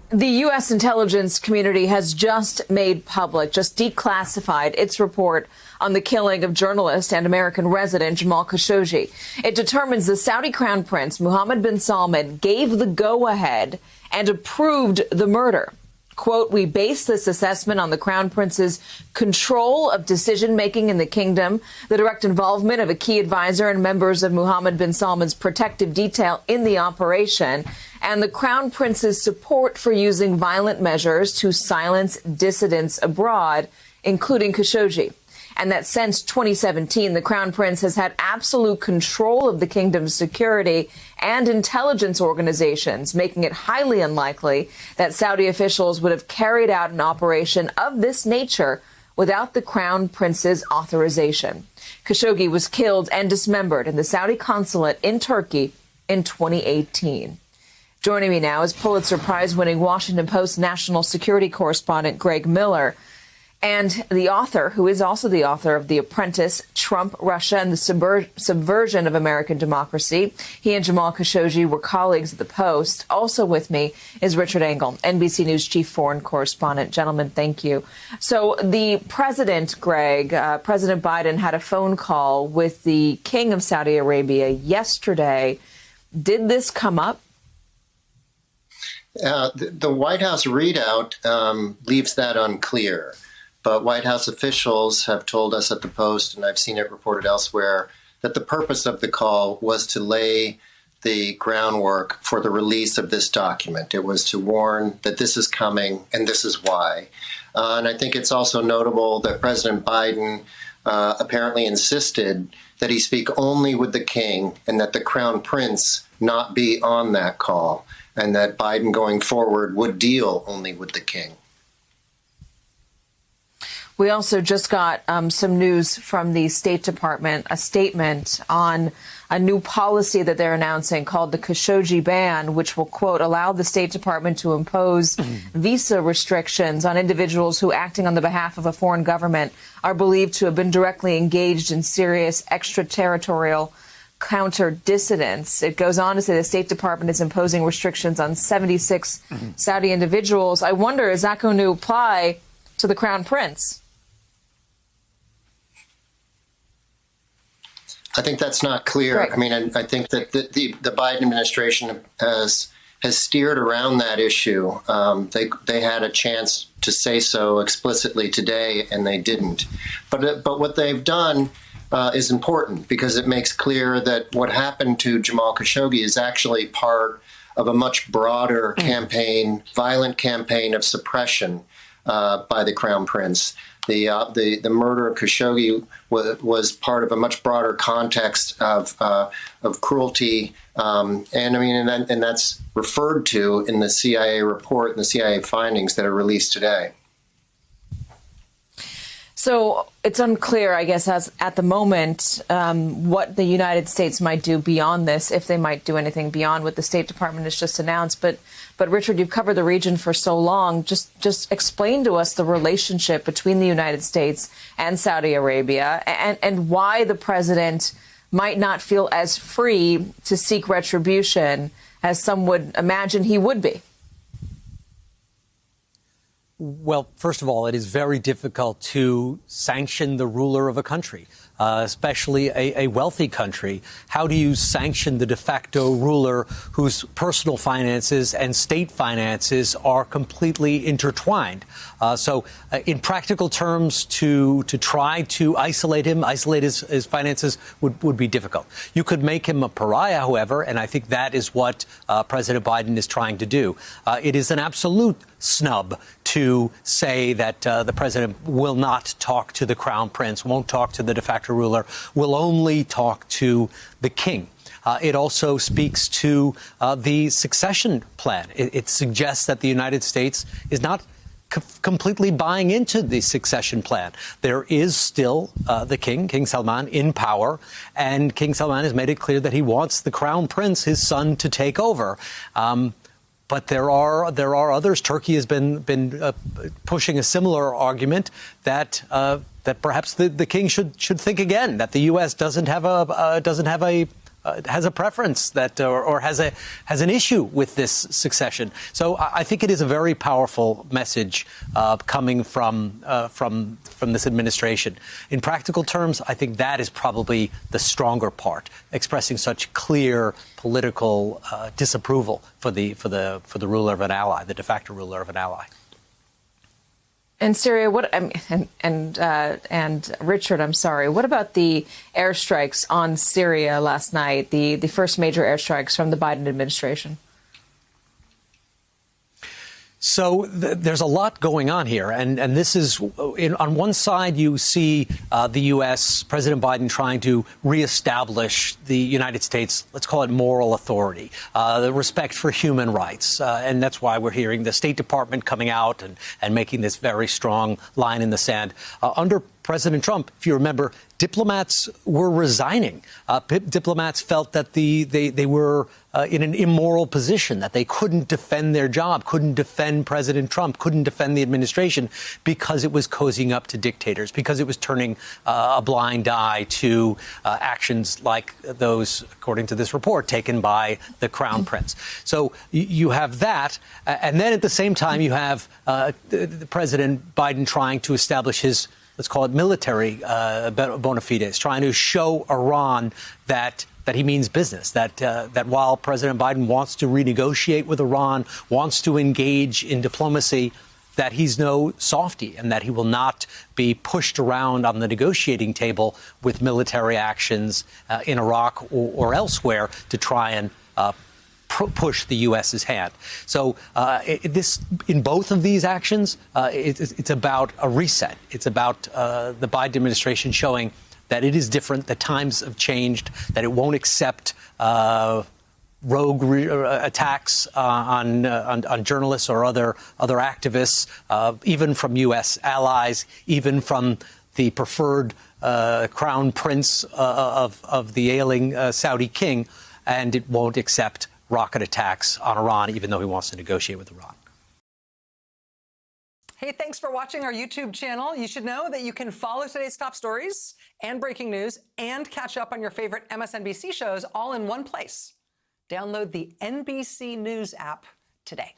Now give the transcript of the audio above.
The U.S. intelligence community has just made public, just declassified its report on the killing of journalist and American resident Jamal Khashoggi. It determines the Saudi Crown Prince Mohammed bin Salman gave the go-ahead and approved the murder. Quote, we base this assessment on the Crown Prince's control of decision-making in the kingdom, the direct involvement of a key advisor and members of Mohammed bin Salman's protective detail in the operation, and the Crown Prince's support for using violent measures to silence dissidents abroad, including Khashoggi. And that since 2017, the Crown Prince has had absolute control of the kingdom's security and intelligence organizations, making it highly unlikely that Saudi officials would have carried out an operation of this nature without the Crown Prince's authorization. Khashoggi was killed and dismembered in the Saudi consulate in Turkey in 2018. Joining me now is Pulitzer Prize-winning Washington Post national security correspondent Greg Miller, and the author, who is also the author of The Apprentice, Trump, Russia, and the Subversion of American Democracy. He and Jamal Khashoggi were colleagues at the Post. Also with me is Richard Engel, NBC News Chief Foreign Correspondent. Gentlemen, thank you. So the president, Greg, President Biden had a phone call with the King of Saudi Arabia yesterday. Did this come up? The White House readout leaves that unclear. But White House officials have told us at the Post, and I've seen it reported elsewhere, that the purpose of the call was to lay the groundwork for the release of this document. It was to warn that this is coming and this is why. And I think it's also notable that President Biden apparently insisted that he speak only with the king and that the Crown Prince not be on that call, and that Biden going forward would deal only with the king. We also just got some news from the State Department, a statement on a new policy that they're announcing called the Khashoggi ban, which will, quote, allow the State Department to impose visa restrictions on individuals who, acting on the behalf of a foreign government, are believed to have been directly engaged in serious extraterritorial counter dissidents. It goes on to say the State Department is imposing restrictions on 76 Saudi individuals. I wonder, is that going to apply to the Crown Prince? I think that's not clear. Right. I mean, I think that the Biden administration has steered around that issue. They had a chance to say so explicitly today, and they didn't. But what they've done is important because it makes clear that what happened to Jamal Khashoggi is actually part of a much broader campaign, violent campaign of suppression by the Crown Prince. The murder of Khashoggi was part of a much broader context of cruelty, and that's referred to in the CIA report and the CIA findings that are released today. So it's unclear, I guess, as at the moment, what the United States might do beyond this, if they might do anything beyond what the State Department has just announced. But Richard, you've covered the region for so long. Just explain to us the relationship between the United States and Saudi Arabia and why the president might not feel as free to seek retribution as some would imagine he would be. Well, first of all, it is very difficult to sanction the ruler of a country, especially a wealthy country. How do you sanction the de facto ruler whose personal finances and state finances are completely intertwined? So in practical terms, to try to isolate him, isolate his finances would be difficult. You could make him a pariah, however, and I think that is what President Biden is trying to do. It is an absolute snub to say that the president will not talk to the Crown Prince, won't talk to the de facto ruler, will only talk to the king. It also speaks to the succession plan. It suggests that the United States is not completely buying into the succession plan. There is still the king, King Salman, in power, and King Salman has made it clear that he wants the Crown Prince, his son, to take over. But there are others. Turkey has been pushing a similar argument that perhaps the king should think again, that the U.S. doesn't have a has a preference that or has an issue with this succession. So I think it is a very powerful message coming from this administration. In practical terms, I think that is probably the stronger part, expressing such clear political disapproval for the ruler of an ally, the de facto ruler of an ally. And Syria, and Richard, I'm sorry. What about the airstrikes on Syria last night? The first major airstrikes from the Biden administration. So there's a lot going on here. And this is on one side, you see the U.S., President Biden trying to reestablish the United States, let's call it moral authority, the respect for human rights. And that's why we're hearing the State Department coming out and making this very strong line in the sand. Under President Trump, if you remember, diplomats were resigning. Diplomats felt that they were in an immoral position, that they couldn't defend their job, couldn't defend President Trump, couldn't defend the administration because it was cozying up to dictators, because it was turning a blind eye to actions like those, according to this report, taken by the Crown Prince. So you have that. And then at the same time, you have President Biden trying to establish his, let's call it military bona fides, trying to show Iran that he means business, that while President Biden wants to renegotiate with Iran, wants to engage in diplomacy, that he's no softy and that he will not be pushed around on the negotiating table with military actions in Iraq or elsewhere to try and push the U.S.'s hand. So in both of these actions, it's about a reset. It's about the Biden administration showing that it is different, that times have changed, that it won't accept rogue attacks on journalists or other activists, even from U.S. allies, even from the preferred crown prince of the ailing Saudi king, and it won't accept rocket attacks on Iran, even though he wants to negotiate with Iran. Hey, thanks for watching our YouTube channel. You should know that you can follow today's top stories and breaking news and catch up on your favorite MSNBC shows all in one place. Download the NBC News app today.